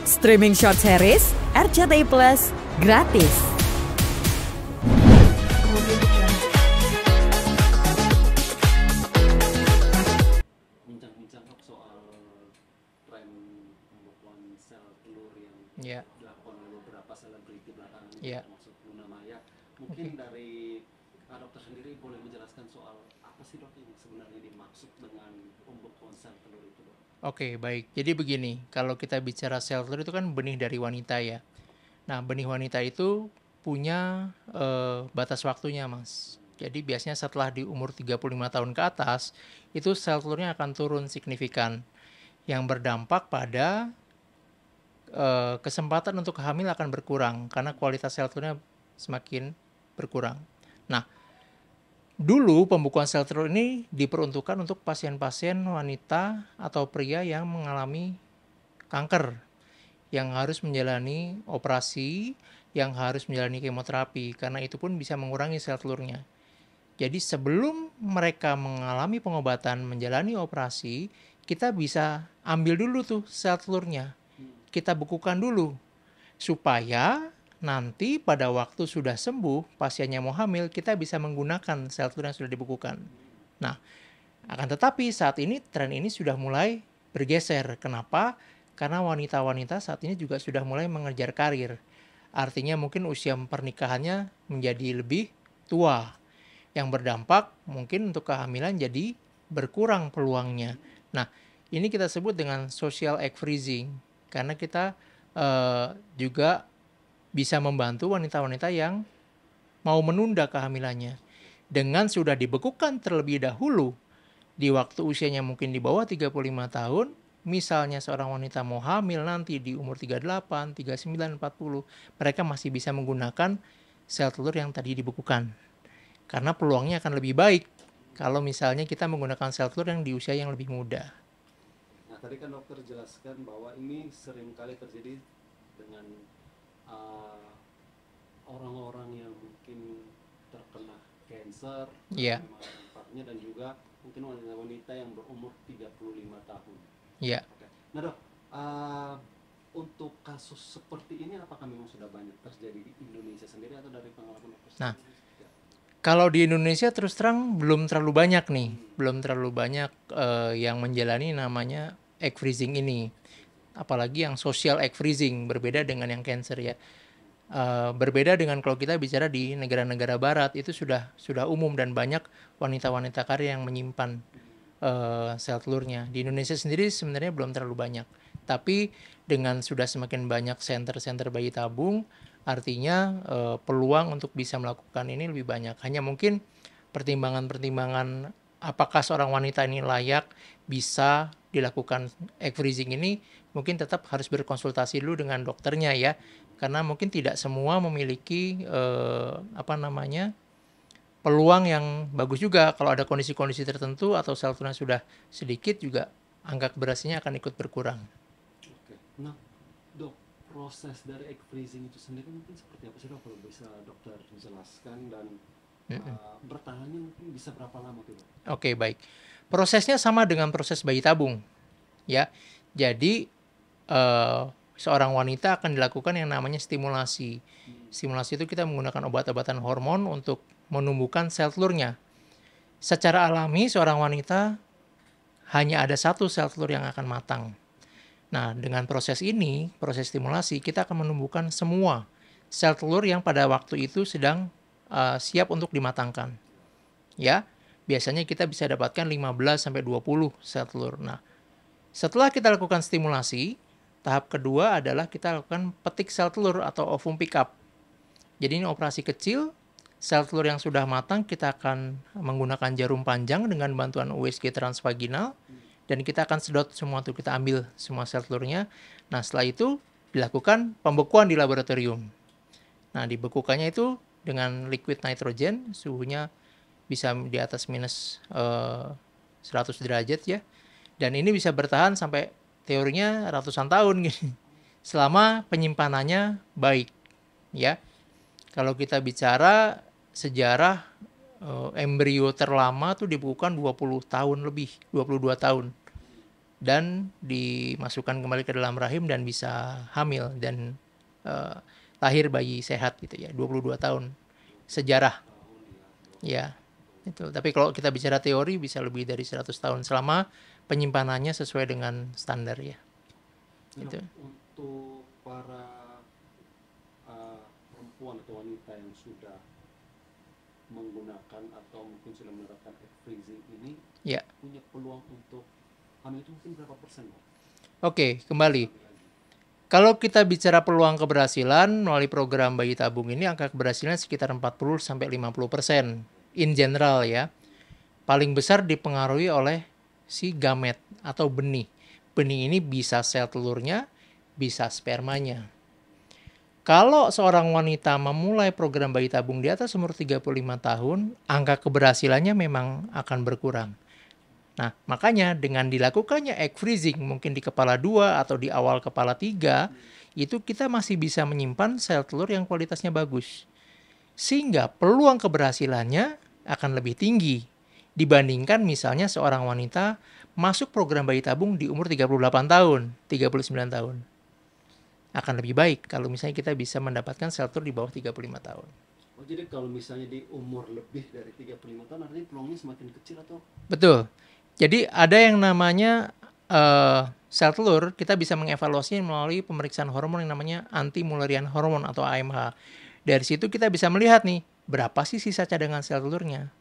Streaming short series RCTI Plus gratis. Bincang-bincang soal tren pembekuan sel telur yang dilakukan oleh beberapa selebriti belakangan ini, termasuk Luna Maya. Mungkin dari dokter sendiri boleh menjelaskan soal apa sih dok yang sebenarnya dimaksud dengan pembekuan sel telur itu, dok? Oke, baik. Jadi begini, kalau kita bicara sel telur itu kan benih dari wanita ya. Nah, benih wanita itu punya batas waktunya, Mas. Jadi biasanya setelah di umur 35 tahun ke atas, itu sel telurnya akan turun signifikan. Yang berdampak pada kesempatan untuk hamil akan berkurang, karena kualitas sel telurnya semakin berkurang. Nah, dulu pembekuan sel telur ini diperuntukkan untuk pasien-pasien wanita atau pria yang mengalami kanker, yang harus menjalani operasi, yang harus menjalani kemoterapi, karena itu pun bisa mengurangi sel telurnya. Jadi sebelum mereka mengalami pengobatan, menjalani operasi, kita bisa ambil dulu tuh sel telurnya. Kita bekukan dulu, supaya nanti pada waktu sudah sembuh, pasiennya mau hamil, kita bisa menggunakan sel telur yang sudah dibekukan. Nah, akan tetapi saat ini tren ini sudah mulai bergeser. Kenapa? Karena wanita-wanita saat ini juga sudah mulai mengejar karir. Artinya mungkin usia pernikahannya menjadi lebih tua. Yang berdampak mungkin untuk kehamilan jadi berkurang peluangnya. Nah, ini kita sebut dengan social egg freezing. Karena kita juga bisa membantu wanita-wanita yang mau menunda kehamilannya. Dengan sudah dibekukan terlebih dahulu, di waktu usianya mungkin di bawah 35 tahun, misalnya seorang wanita mau hamil nanti di umur 38, 39, 40, mereka masih bisa menggunakan sel telur yang tadi dibekukan. Karena peluangnya akan lebih baik kalau misalnya kita menggunakan sel telur yang di usia yang lebih muda. Nah, tadi kan dokter jelaskan bahwa ini seringkali terjadi dengan orang-orang yang mungkin terkena cancer, dan juga mungkin wanita-wanita yang berumur 35 tahun. Nah dok, untuk kasus seperti ini apakah memang sudah banyak terjadi di Indonesia sendiri atau dari pengalaman dokter sendiri? Nah, kalau di Indonesia terus terang belum terlalu banyak nih, belum terlalu banyak yang menjalani namanya egg freezing ini. Apalagi yang social egg freezing, berbeda dengan yang cancer ya. Berbeda dengan kalau kita bicara di negara-negara barat, itu sudah umum dan banyak wanita-wanita karir yang menyimpan sel telurnya. Di Indonesia sendiri sebenarnya belum terlalu banyak. Tapi dengan sudah semakin banyak center-center bayi tabung, artinya peluang untuk bisa melakukan ini lebih banyak. Hanya mungkin pertimbangan-pertimbangan apakah seorang wanita ini layak bisa dilakukan egg freezing ini, mungkin tetap harus berkonsultasi dulu dengan dokternya ya. Karena mungkin tidak semua memiliki peluang yang bagus juga. Kalau ada kondisi-kondisi tertentu atau sel telurnya sudah sedikit, juga angka keberhasilannya akan ikut berkurang. Oke. Nah, dok, proses dari egg freezing itu sendiri mungkin seperti apa sih dok? Kalau bisa dokter jelaskan, dan bertahannya mungkin bisa berapa lama tuh dok? Oke, baik. Prosesnya sama dengan proses bayi tabung, ya. Jadi seorang wanita akan dilakukan yang namanya stimulasi. Stimulasi itu kita menggunakan obat-obatan hormon untuk menumbuhkan sel telurnya. Secara alami seorang wanita hanya ada satu sel telur yang akan matang. Nah, dengan proses ini, proses stimulasi, kita akan menumbuhkan semua sel telur yang pada waktu itu sedang siap untuk dimatangkan. Ya, biasanya kita bisa dapatkan 15 sampai 20 sel telur. Nah, setelah kita lakukan stimulasi, tahap kedua adalah kita lakukan petik sel telur atau ovum pickup. Jadi ini operasi kecil, sel telur yang sudah matang kita akan menggunakan jarum panjang dengan bantuan USG transvaginal, dan kita akan sedot semua itu, kita ambil semua sel telurnya. Nah, setelah itu dilakukan pembekuan di laboratorium. Nah, dibekukannya itu dengan liquid nitrogen, suhunya bisa di atas minus 100 derajat ya. Dan ini bisa bertahan sampai teorinya ratusan tahun gitu, selama penyimpanannya baik ya. Kalau kita bicara sejarah, embrio terlama tuh dibekukan 20 tahun lebih, 22 tahun. dan dimasukkan kembali ke dalam rahim dan bisa hamil dan lahir bayi sehat gitu ya, 22 tahun sejarah. Ya, itu. Tapi kalau kita bicara teori bisa lebih dari 100 tahun selama penyimpanannya sesuai dengan standar ya. Gitu. Untuk para perempuan atau wanita yang sudah menggunakan atau mungkin sudah menerapkan egg freezing ini, ya, punya peluang untuk hamil itu mungkin berapa persen, Pak? Oke, kembali. Kalau kita bicara peluang keberhasilan melalui program bayi tabung ini, angka keberhasilan sekitar 40-50% in general ya. Paling besar dipengaruhi oleh si gamet atau benih. Benih ini bisa sel telurnya, bisa spermanya. Kalau seorang wanita memulai program bayi tabung di atas umur 35 tahun, angka keberhasilannya memang akan berkurang. Nah, makanya dengan dilakukannya egg freezing mungkin di kepala 2 atau di awal kepala 3, itu kita masih bisa menyimpan sel telur yang kualitasnya bagus. Sehingga peluang keberhasilannya akan lebih tinggi dibandingkan misalnya seorang wanita masuk program bayi tabung di umur 38 tahun, 39 tahun. Akan lebih baik kalau misalnya kita bisa mendapatkan sel telur di bawah 35 tahun. Oh, jadi kalau misalnya di umur lebih dari 35 tahun artinya peluangnya semakin kecil atau? Betul. Jadi ada yang namanya sel telur, kita bisa mengevaluasinya melalui pemeriksaan hormon yang namanya anti-Mullerian hormone atau AMH. Dari situ kita bisa melihat nih, berapa sih sisa cadangan sel telurnya.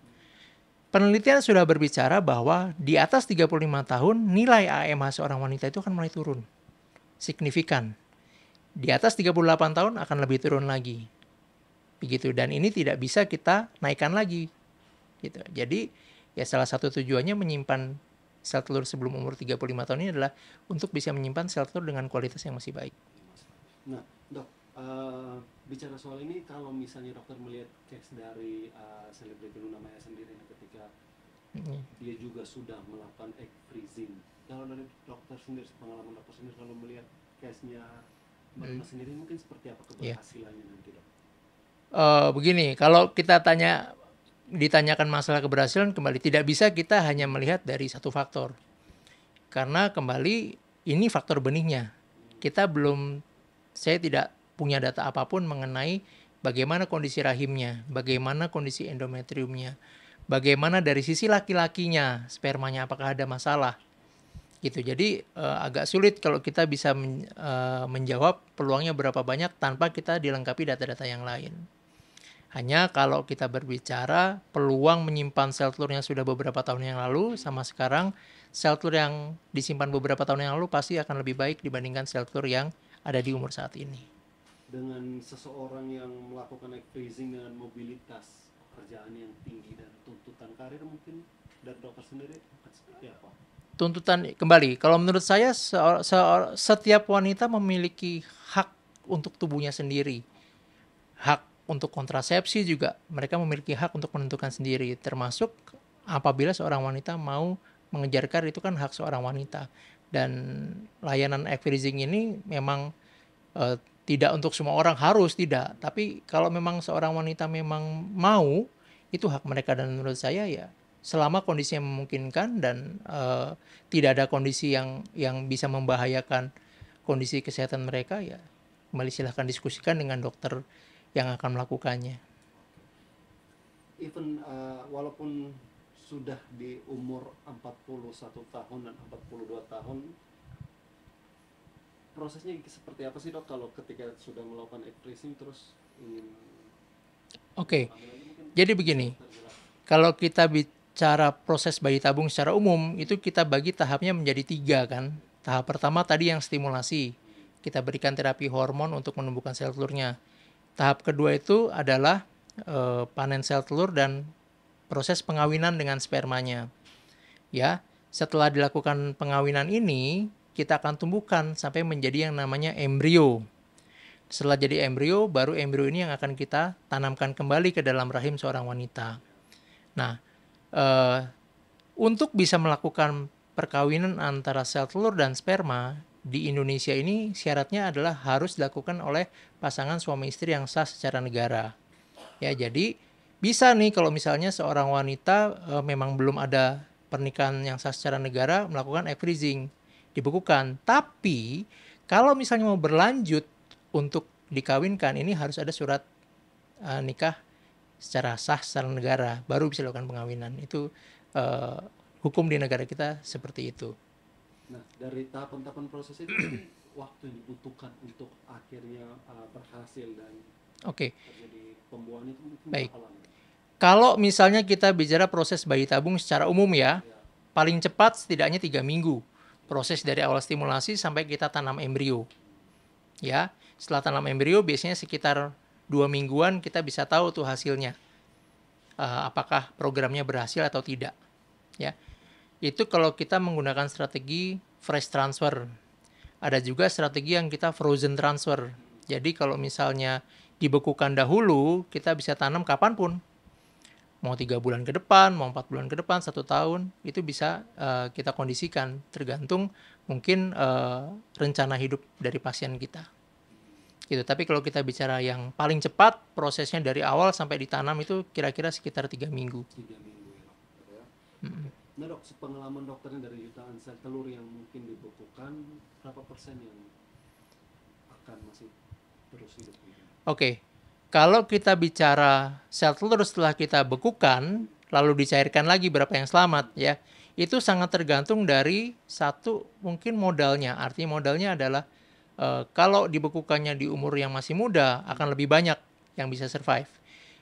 Penelitian sudah berbicara bahwa di atas 35 tahun, nilai AMH seorang wanita itu akan mulai turun. Signifikan. Di atas 38 tahun akan lebih turun lagi. Begitu, dan ini tidak bisa kita naikkan lagi. Gitu. Jadi, ya salah satu tujuannya menyimpan sel telur sebelum umur 35 tahun ini adalah untuk bisa menyimpan sel telur dengan kualitas yang masih baik. Nah, Dok, bicara soal ini, kalau misalnya dokter melihat case dari selebriti Luna Maya sendiri ketika dia juga sudah melakukan egg freezing, kalau dari dokter sendiri, pengalaman dokter sendiri kalau melihat case-nya Mbak sendiri mungkin seperti apa keberhasilannya nanti, Dok? Begini, kalau kita ditanyakan masalah keberhasilan, kembali tidak bisa kita hanya melihat dari satu faktor. Karena kembali ini faktor benihnya. Saya tidak punya data apapun mengenai bagaimana kondisi rahimnya, bagaimana kondisi endometriumnya, bagaimana dari sisi laki-lakinya, spermanya apakah ada masalah. Gitu. Jadi agak sulit kalau kita bisa menjawab peluangnya berapa banyak tanpa kita dilengkapi data-data yang lain. Hanya kalau kita berbicara peluang menyimpan sel telur yang sudah beberapa tahun yang lalu sama sekarang, sel telur yang disimpan beberapa tahun yang lalu pasti akan lebih baik dibandingkan sel telur yang ada di umur saat ini. Dengan seseorang yang melakukan egg freezing dengan mobilitas pekerjaan yang tinggi dan tuntutan karir, mungkin dari dokter sendiri seperti apa? Tuntutan, kembali, kalau menurut saya setiap wanita memiliki hak untuk tubuhnya sendiri. Hak untuk kontrasepsi juga mereka memiliki hak untuk menentukan sendiri, termasuk apabila seorang wanita mau mengejar karir, itu kan hak seorang wanita. Dan layanan egg freezing ini memang tidak untuk semua orang, harus tidak. Tapi kalau memang seorang wanita memang mau, itu hak mereka. Dan menurut saya ya selama kondisi yang memungkinkan dan tidak ada kondisi yang bisa membahayakan kondisi kesehatan mereka, ya kembali silahkan diskusikan dengan dokter yang akan melakukannya. Even walaupun sudah di umur 41 tahun dan 42 tahun, prosesnya seperti apa sih, Dok, kalau ketika sudah melakukan egg freezing terus ingin? Oke. Jadi begini, kalau kita bicara proses bayi tabung secara umum, itu kita bagi tahapnya menjadi 3 kan. Tahap pertama tadi yang stimulasi, kita berikan terapi hormon untuk menumbuhkan sel telurnya. Tahap kedua itu adalah panen sel telur dan proses pengawinan dengan spermanya. Ya, setelah dilakukan pengawinan ini, kita akan tumbuhkan sampai menjadi yang namanya embrio. Setelah jadi embrio, baru embrio ini yang akan kita tanamkan kembali ke dalam rahim seorang wanita. Nah, untuk bisa melakukan perkawinan antara sel telur dan sperma di Indonesia ini syaratnya adalah harus dilakukan oleh pasangan suami istri yang sah secara negara. Ya, jadi bisa nih kalau misalnya seorang wanita memang belum ada pernikahan yang sah secara negara melakukan egg freezing. dibekukan. Tapi kalau misalnya mau berlanjut untuk dikawinkan, ini harus ada surat nikah secara sah secara negara, baru bisa dilakukan pengawinan. Itu hukum di negara kita seperti itu. Nah, dari tahapan-tahapan proses itu waktu yang dibutuhkan untuk akhirnya berhasil dan terjadi pembuahan itu mungkin berapa lama? Kalau misalnya kita bicara proses bayi tabung secara umum ya, paling cepat setidaknya 3 minggu. Proses dari awal stimulasi sampai kita tanam embrio. Ya, setelah tanam embrio biasanya sekitar 2 mingguan kita bisa tahu tuh hasilnya. Apakah programnya berhasil atau tidak. Ya. Itu kalau kita menggunakan strategi fresh transfer. Ada juga strategi yang kita frozen transfer. Jadi kalau misalnya dibekukan dahulu, kita bisa tanam kapanpun. Mau 3 bulan ke depan, mau 4 bulan ke depan, 1 tahun, itu bisa kita kondisikan. Tergantung mungkin rencana hidup dari pasien kita. Gitu. Tapi kalau kita bicara yang paling cepat, prosesnya dari awal sampai ditanam itu kira-kira sekitar 3 minggu. 3 minggu ya, Nah dok, pengalaman dokternya dari jutaan sel telur yang mungkin dibekukan, berapa persen yang akan masih terus hidup? Oke, kalau kita bicara sel telur setelah kita bekukan, lalu dicairkan lagi berapa yang selamat ya, itu sangat tergantung dari satu mungkin modalnya. Artinya modalnya adalah kalau dibekukannya di umur yang masih muda akan lebih banyak yang bisa survive.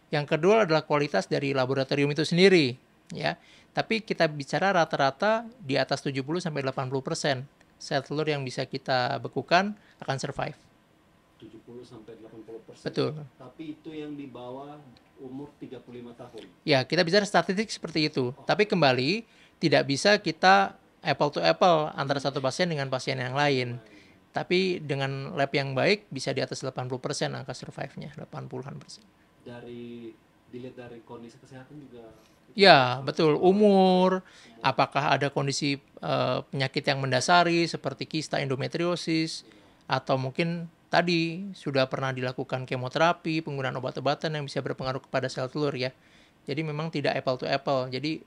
Yang kedua adalah kualitas dari laboratorium itu sendiri ya. Tapi kita bicara rata-rata di atas 70-80% sel telur yang bisa kita bekukan akan survive. 70-80%. Betul. Tapi itu yang di bawah umur 35 tahun. Ya, kita bicara statistik seperti itu. Tapi kembali tidak bisa kita apple to apple antara satu pasien dengan pasien yang lain. Tapi dengan lab yang baik bisa di atas 80% angka survive-nya, 80-an%. Dilihat dari kondisi kesehatan juga. Ya, betul. Umur, apakah ada kondisi penyakit yang mendasari seperti kista endometriosis, atau mungkin tadi sudah pernah dilakukan kemoterapi, penggunaan obat-obatan yang bisa berpengaruh kepada sel telur ya. Jadi memang tidak apple to apple. Jadi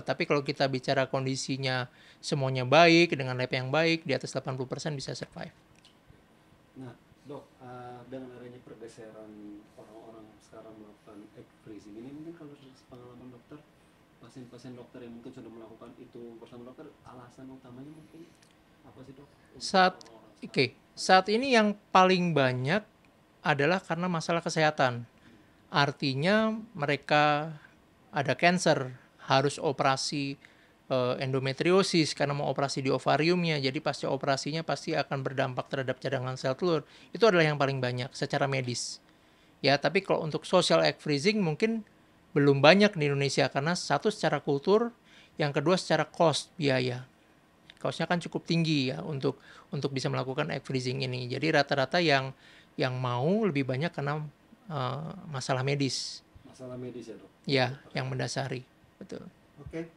tapi kalau kita bicara kondisinya semuanya baik, dengan lab yang baik, di atas 80% bisa survive. Nah, dok, dengan adanya pergeseran orang-orang sekarang melakukan egg freezing ini, mungkin kalau pengalaman dokter, pasien-pasien dokter yang mungkin sudah melakukan itu bersama dokter, alasan utamanya mungkin apa sih dok? Saat ini yang paling banyak adalah karena masalah kesehatan. Artinya mereka ada cancer, harus operasi endometriosis karena mau operasi di ovariumnya, jadi pasti operasinya pasti akan berdampak terhadap cadangan sel telur. Itu adalah yang paling banyak secara medis. Ya, tapi kalau untuk social egg freezing mungkin belum banyak di Indonesia karena satu secara kultur, yang kedua secara cost, biaya. Costnya kan cukup tinggi ya untuk bisa melakukan egg freezing ini. Jadi rata-rata yang mau lebih banyak karena masalah medis. Masalah medis ya dok? Ya, yang mendasari. Betul. Oke.